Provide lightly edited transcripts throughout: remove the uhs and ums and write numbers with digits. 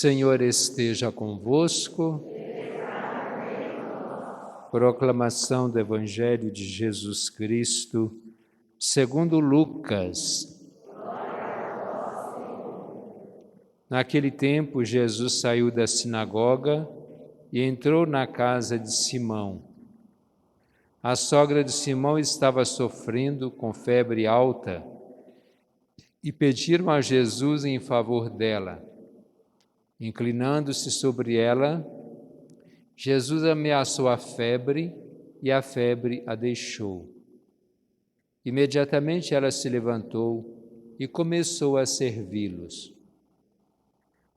Senhor esteja convosco. Proclamação do Evangelho de Jesus Cristo, segundo Lucas. Naquele tempo, Jesus saiu da sinagoga e entrou na casa de Simão. A sogra de Simão estava sofrendo com febre alta e pediram a Jesus em favor dela. Inclinando-se sobre ela, Jesus ameaçou a febre e a febre a deixou. Imediatamente ela se levantou e começou a servi-los.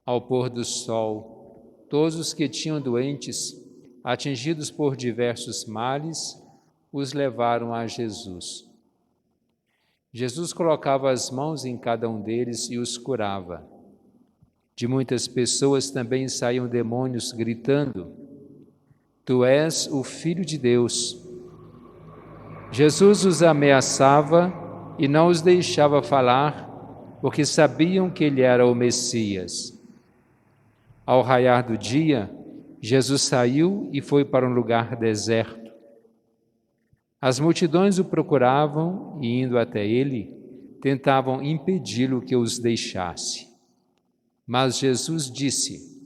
Ao pôr do sol, todos os que tinham doentes, atingidos por diversos males, os levaram a Jesus. Jesus colocava as mãos em cada um deles e os curava. De muitas pessoas também saíam demônios gritando: Tu és o Filho de Deus. Jesus os ameaçava e não os deixava falar, porque sabiam que ele era o Messias. Ao raiar do dia, Jesus saiu e foi para um lugar deserto. As multidões o procuravam e, indo até ele, tentavam impedi-lo que os deixasse. Mas Jesus disse: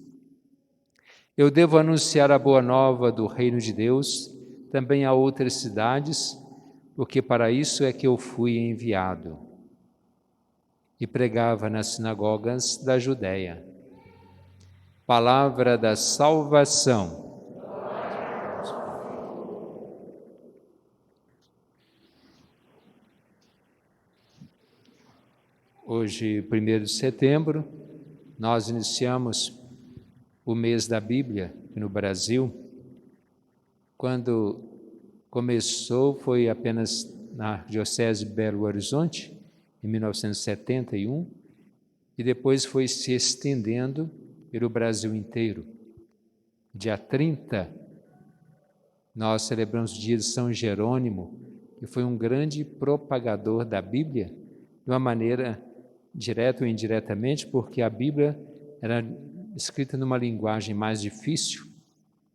Eu devo anunciar a boa nova do reino de Deus também a outras cidades, porque para isso é que eu fui enviado. E pregava nas sinagogas da Judéia. Palavra da salvação. Hoje, 1º de setembro, nós iniciamos o mês da Bíblia no Brasil. Quando começou, foi apenas na Diocese de Belo Horizonte, em 1971, e depois foi se estendendo pelo Brasil inteiro. Dia 30, nós celebramos o dia de São Jerônimo, que foi um grande propagador da Bíblia, de uma maneira direta ou indiretamente, porque a Bíblia era escrita numa linguagem mais difícil,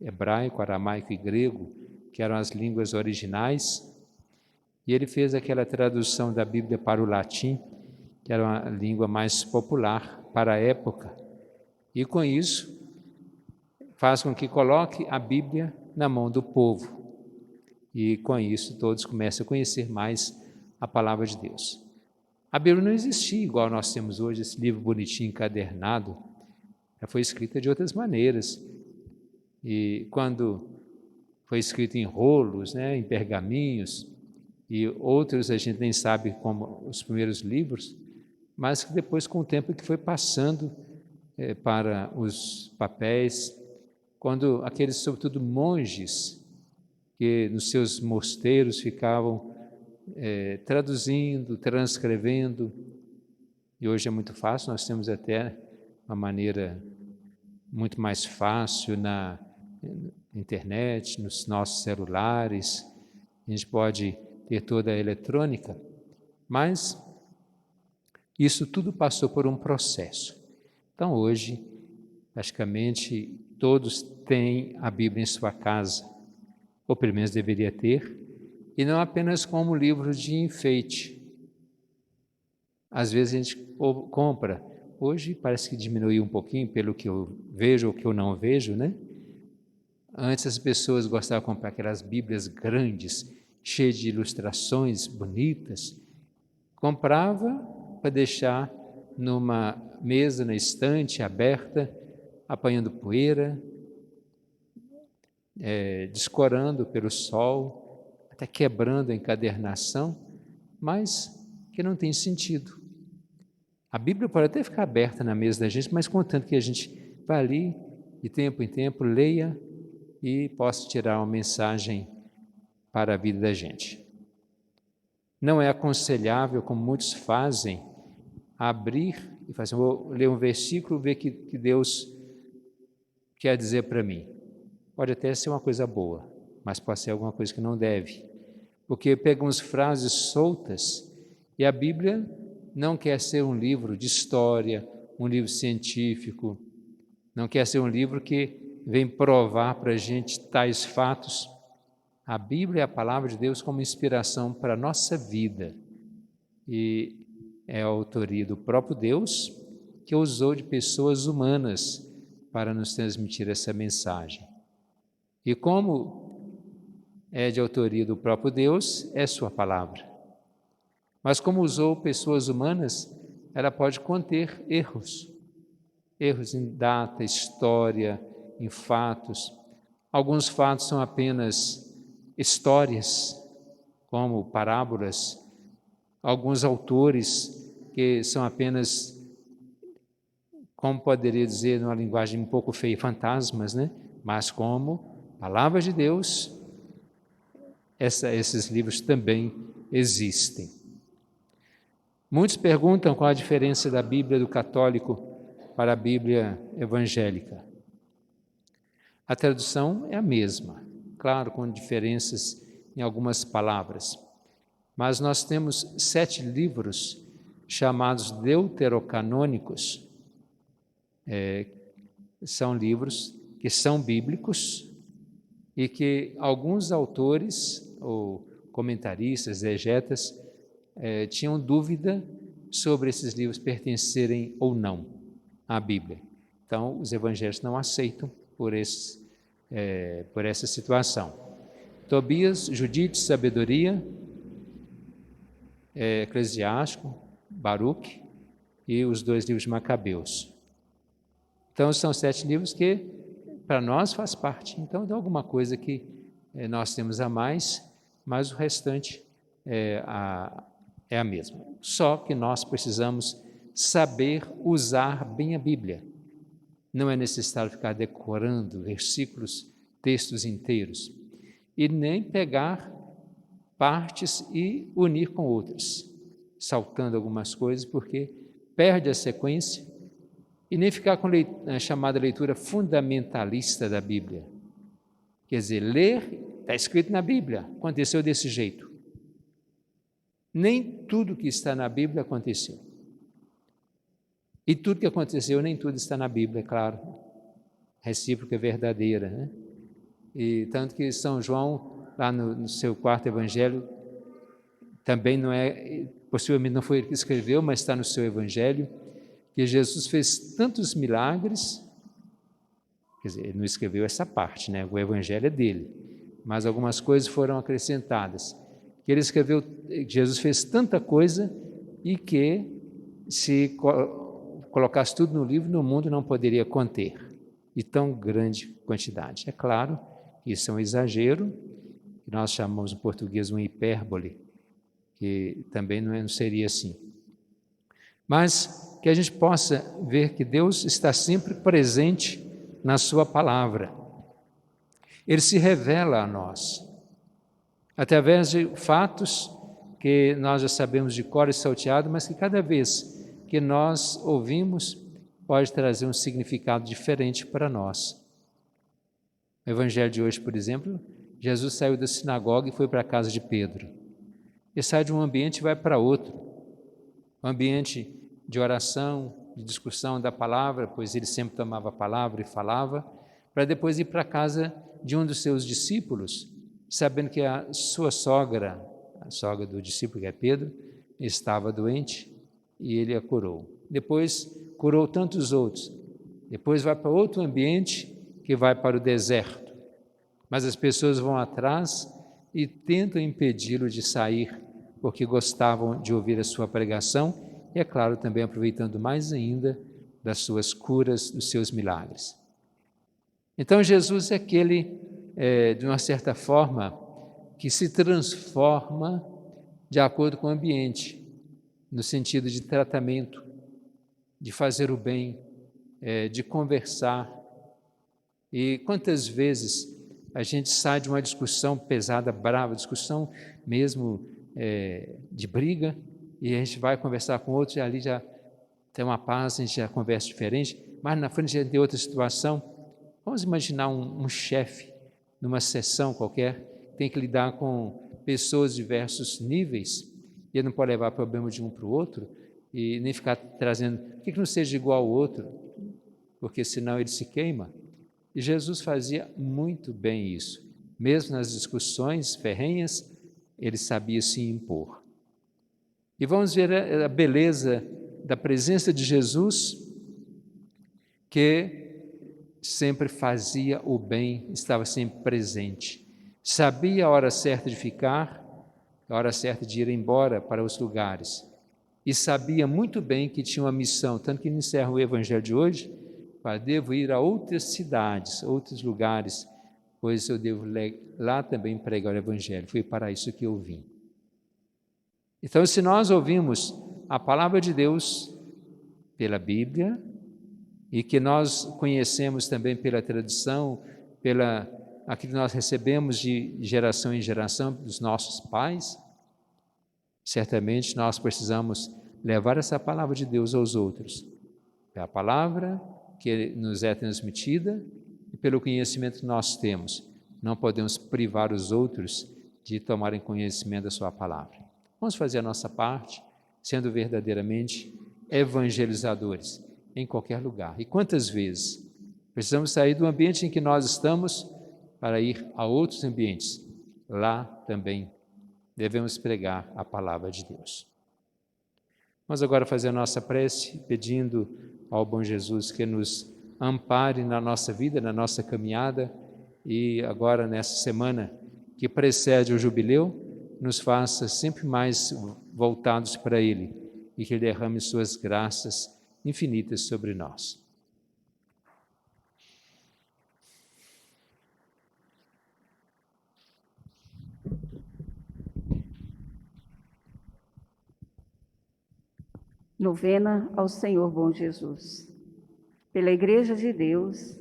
hebraico, aramaico e grego, que eram as línguas originais, e ele fez aquela tradução da Bíblia para o latim, que era uma língua mais popular para a época, e com isso faz com que coloque a Bíblia na mão do povo, e com isso todos começam a conhecer mais a palavra de Deus. A Bíblia não existia igual nós temos hoje, esse livro bonitinho, encadernado. Ela foi escrita de outras maneiras. E quando foi escrito em rolos, em pergaminhos, e outros a gente nem sabe como os primeiros livros, mas que depois, com o tempo, que foi passando para os papéis, quando aqueles, sobretudo, monges, que nos seus mosteiros ficavam traduzindo, transcrevendo, e hoje é muito fácil, nós temos até uma maneira muito mais fácil na internet, nos nossos celulares, a gente pode ter toda a eletrônica, mas isso tudo passou por um processo. Então hoje, praticamente todos têm a Bíblia em sua casa, ou pelo menos deveria ter, e não apenas como livro de enfeite. Às vezes a gente compra, hoje parece que diminuiu um pouquinho pelo que eu vejo ou que eu não vejo, Antes as pessoas gostavam de comprar aquelas Bíblias grandes, cheias de ilustrações bonitas. Comprava para deixar numa mesa, na estante aberta, apanhando poeira, descorando pelo sol, até quebrando a encadernação, mas que não tem sentido. A Bíblia pode até ficar aberta na mesa da gente, mas contanto que a gente vá ali, de tempo em tempo, leia e possa tirar uma mensagem para a vida da gente. Não é aconselhável, como muitos fazem, abrir e fazer, vou ler um versículo, ver o que Deus quer dizer para mim. Pode até ser uma coisa boa, mas pode ser alguma coisa que não deve, porque pegamos frases soltas e a Bíblia não quer ser um livro de história, um livro científico, Não quer ser um livro que vem provar para a gente tais fatos. A Bíblia é a palavra de Deus como inspiração para a nossa vida. E é a autoria do próprio Deus que usou de pessoas humanas para nos transmitir essa mensagem. E como é de autoria do próprio Deus, é sua palavra. Mas como usou pessoas humanas, ela pode conter erros em data, história, em fatos. Alguns fatos são apenas histórias, como parábolas. Alguns autores que são apenas, como poderia dizer numa linguagem um pouco feia, fantasmas, né? Mas como palavra de Deus, esses livros também existem. Muitos perguntam qual a diferença da Bíblia do católico para a Bíblia evangélica. A tradução é a mesma, claro, com diferenças em algumas palavras. Mas nós temos 7 livros chamados deuterocanônicos. São livros que são bíblicos e que alguns autores ou comentaristas, exegetas, tinham dúvida sobre esses livros pertencerem ou não à Bíblia. Então, os evangelhos não aceitam por essa situação. Tobias, Judite, Sabedoria, Eclesiástico, Baruque e os 2 livros de Macabeus. Então, são 7 livros que, para nós, faz parte. Então, de alguma coisa que nós temos a mais, mas o restante é a mesma. Só que nós precisamos saber usar bem a Bíblia. Não é necessário ficar decorando versículos, textos inteiros, e nem pegar partes e unir com outras, saltando algumas coisas, porque perde a sequência, e nem ficar com a chamada leitura fundamentalista da Bíblia. Quer dizer, ler, está escrito na Bíblia, aconteceu desse jeito. Nem tudo que está na Bíblia aconteceu. E tudo que aconteceu, nem tudo está na Bíblia, é claro. Recíproca é verdadeira, né? E tanto que São João, lá no seu 4º evangelho, também possivelmente não foi ele que escreveu, mas está no seu evangelho, que Jesus fez tantos milagres, quer dizer, ele não escreveu essa parte, né? O evangelho é dele, mas algumas coisas foram acrescentadas. Que ele escreveu, Jesus fez tanta coisa e que se colocasse tudo no livro, no mundo não poderia conter, e tão grande quantidade. É claro, isso é um exagero, que nós chamamos em português uma hipérbole, que também não seria assim. Mas que a gente possa ver que Deus está sempre presente na sua palavra. Ele se revela a nós, através de fatos que nós já sabemos de cor e salteado, mas que cada vez que nós ouvimos, pode trazer um significado diferente para nós. No Evangelho de hoje, por exemplo, Jesus saiu da sinagoga e foi para a casa de Pedro. Ele sai de um ambiente e vai para outro. Um ambiente de oração, de discussão da palavra, pois ele sempre tomava a palavra e falava, para depois ir para a casa de um dos seus discípulos, sabendo que a sua sogra, a sogra do discípulo, que é Pedro, estava doente e ele a curou. Depois curou tantos outros. Depois vai para outro ambiente, que vai para o deserto. Mas as pessoas vão atrás e tentam impedi-lo de sair, porque gostavam de ouvir a sua pregação e, é claro, também aproveitando mais ainda das suas curas, dos seus milagres. Então, Jesus é aquele, de uma certa forma, que se transforma de acordo com o ambiente, no sentido de tratamento, de fazer o bem, de conversar. E quantas vezes a gente sai de uma discussão pesada, brava, discussão mesmo de briga, e a gente vai conversar com outro e ali já tem uma paz, a gente já conversa diferente, mas na frente já tem outra situação. Vamos imaginar um chefe numa sessão qualquer, tem que lidar com pessoas de diversos níveis, e ele não pode levar problema de um para o outro, e nem ficar trazendo, por que não seja igual ao outro? porque senão ele se queima. E Jesus fazia muito bem isso. Mesmo nas discussões ferrenhas, ele sabia se impor. E vamos ver a beleza da presença de Jesus, que sempre fazia o bem, estava sempre presente. Sabia a hora certa de ficar, a hora certa de ir embora para os lugares. E sabia muito bem que tinha uma missão, tanto que ele encerra o evangelho de hoje, para devo ir a outras cidades, outros lugares, pois eu devo lá também pregar o evangelho. Foi para isso que eu vim. Então, se nós ouvimos a palavra de Deus pela Bíblia, e que nós conhecemos também pela tradição, pela aquilo que nós recebemos de geração em geração dos nossos pais, certamente nós precisamos levar essa palavra de Deus aos outros. É a palavra que nos é transmitida e pelo conhecimento que nós temos. Não podemos privar os outros de tomarem conhecimento da sua palavra. Vamos fazer a nossa parte, sendo verdadeiramente evangelizadores em qualquer lugar. E quantas vezes precisamos sair do ambiente em que nós estamos para ir a outros ambientes? Lá também devemos pregar a palavra de Deus. Vamos agora fazer a nossa prece, pedindo ao bom Jesus que nos ampare na nossa vida, na nossa caminhada, e agora nessa semana que precede o jubileu, nos faça sempre mais voltados para Ele e que Ele derrame suas graças infinitas sobre nós. Novena ao Senhor Bom Jesus. Pela Igreja de Deus,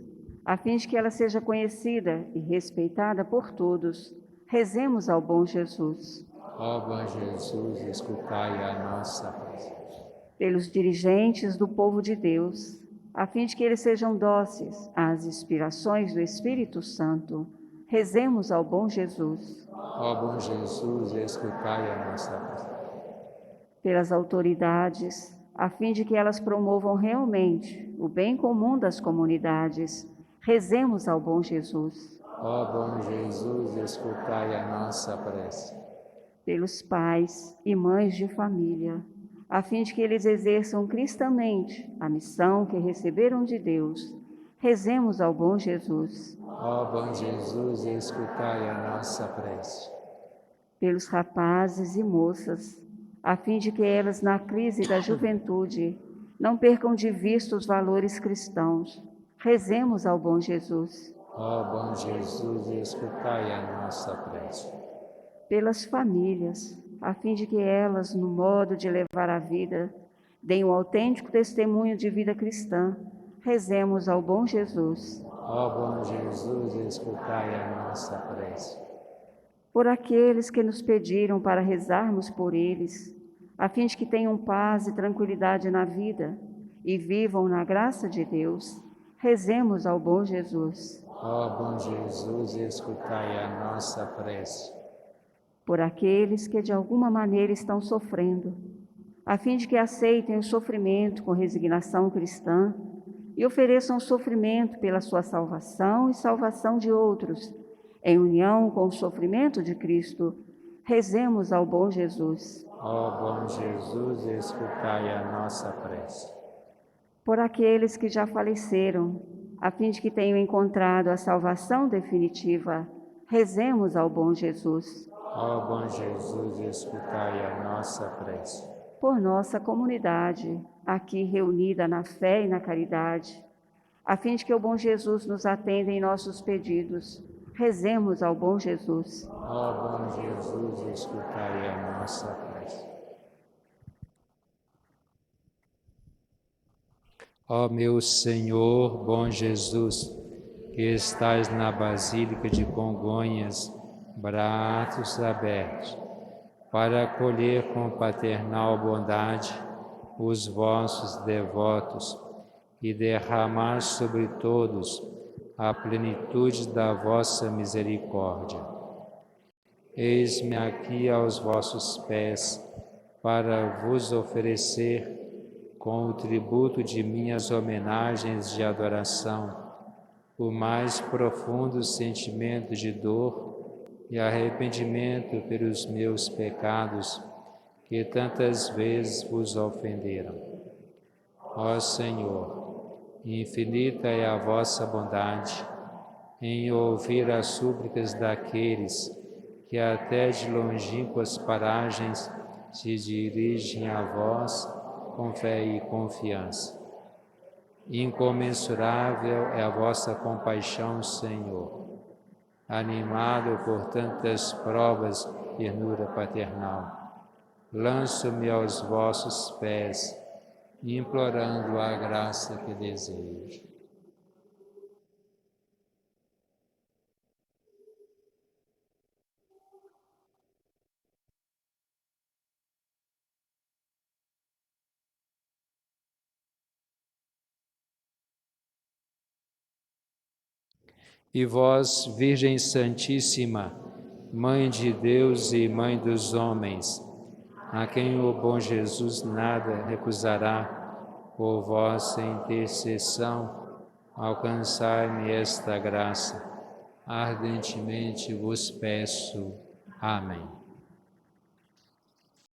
a fim de que ela seja conhecida e respeitada por todos, rezemos ao Bom Jesus. Ó bom Jesus, escutai a nossa prece. Pelos dirigentes do povo de Deus, a fim de que eles sejam dóceis às inspirações do Espírito Santo, rezemos ao Bom Jesus. Ó bom Jesus, escutai a nossa prece. Pelas autoridades, a fim de que elas promovam realmente o bem comum das comunidades, rezemos ao Bom Jesus. Ó bom Jesus, escutai a nossa prece. Pelos pais e mães de família, a fim de que eles exerçam cristamente a missão que receberam de Deus, rezemos ao Bom Jesus. Ó bom Jesus, escutai a nossa prece. Pelos rapazes e moças, a fim de que elas, na crise da juventude, não percam de vista os valores cristãos, rezemos ao Bom Jesus. Ó bom Jesus, escutai a nossa prece. Pelas famílias, a fim de que elas, no modo de levar a vida, deem um autêntico testemunho de vida cristã, rezemos ao Bom Jesus. Ó bom Jesus, escutai a nossa prece. Por aqueles que nos pediram para rezarmos por eles, a fim de que tenham paz e tranquilidade na vida e vivam na graça de Deus, rezemos ao Bom Jesus. Ó bom Jesus, escutai a nossa prece. Por aqueles que de alguma maneira estão sofrendo, a fim de que aceitem o sofrimento com resignação cristã e ofereçam o sofrimento pela sua salvação e salvação de outros, em união com o sofrimento de Cristo, rezemos ao Bom Jesus. Ó bom Jesus, escutai a nossa prece. Por aqueles que já faleceram, a fim de que tenham encontrado a salvação definitiva, rezemos ao Bom Jesus. Ó bom Jesus, escutai a nossa prece. Por nossa comunidade, aqui reunida na fé e na caridade, a fim de que o Bom Jesus nos atenda em nossos pedidos, rezemos ao Bom Jesus. Ó bom Jesus, escutai a nossa prece. Ó meu Senhor, bom Jesus, que estais na Basílica de Congonhas, braços abertos, para acolher com paternal bondade os vossos devotos e derramar sobre todos a plenitude da vossa misericórdia. Eis-me aqui aos vossos pés, para vos oferecer com o tributo de minhas homenagens de adoração, o mais profundo sentimento de dor e arrependimento pelos meus pecados, que tantas vezes vos ofenderam. Ó Senhor, infinita é a vossa bondade em ouvir as súplicas daqueles que até de longínquas paragens se dirigem a vós com fé e confiança. Incomensurável é a vossa compaixão, Senhor. Animado por tantas provas de ternura paternal, lanço-me aos vossos pés, implorando a graça que desejo. E vós, Virgem Santíssima, Mãe de Deus e Mãe dos homens, a quem o bom Jesus nada recusará, por vossa intercessão, alcançai-me esta graça. Ardentemente vos peço. Amém.